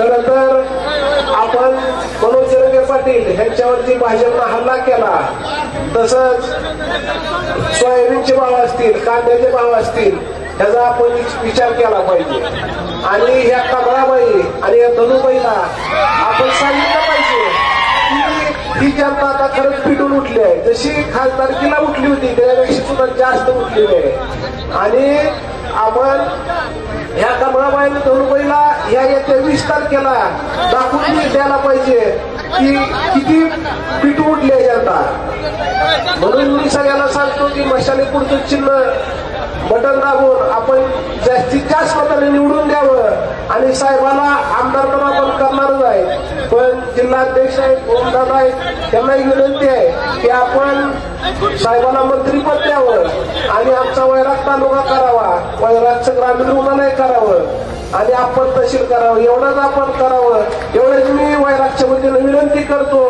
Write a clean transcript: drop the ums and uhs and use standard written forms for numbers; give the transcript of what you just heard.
खरं तर आपण मनोज जरांगे पाटील यांच्यावरती भाजपनं हल्ला केला, तसंच सोयाबीनचे भाव असतील, कांद्याचे भाव असतील, ह्याचा आपण विचार केला पाहिजे. आणि ह्या कमळाबाई आणि या धनुबाईला आपण सांगितलं पाहिजे की ही जनता आता खरंच पिटून उठली आहे. जशी खासदारकीला उठली होती त्यापेक्षा सुद्धा जास्त उठलेली आहे. आणि आपण ह्या कमळाबाई आणि धनुबाईला ह्या येत्या 20 तारखेला दाखवून द्यायला पाहिजे की किती पिटून उठली आहे जनता. म्हणून मी सगळ्यांना सांगतो की मशाली पुढचं चिन्ह बटन दाबून आपण जास्तीत जास्त मताने निवडून द्यावं. आणि साहेबाला आमदार तर आपण करणारच आहे, पण जिल्हाध्यक्ष आहेत, ओमदादा आहेत, त्यांनाही विनंती आहे की आपण साहेबाला मंत्रीपद द्यावं आणि आमचा वैराग तालुका करावा, वैरागचं ग्रामीण रुग्णालय करावं आणि आपण तहसील करावं. एवढंच आपण करावं, एवढंच मी वैरागच्या वतीने विनंती करतो.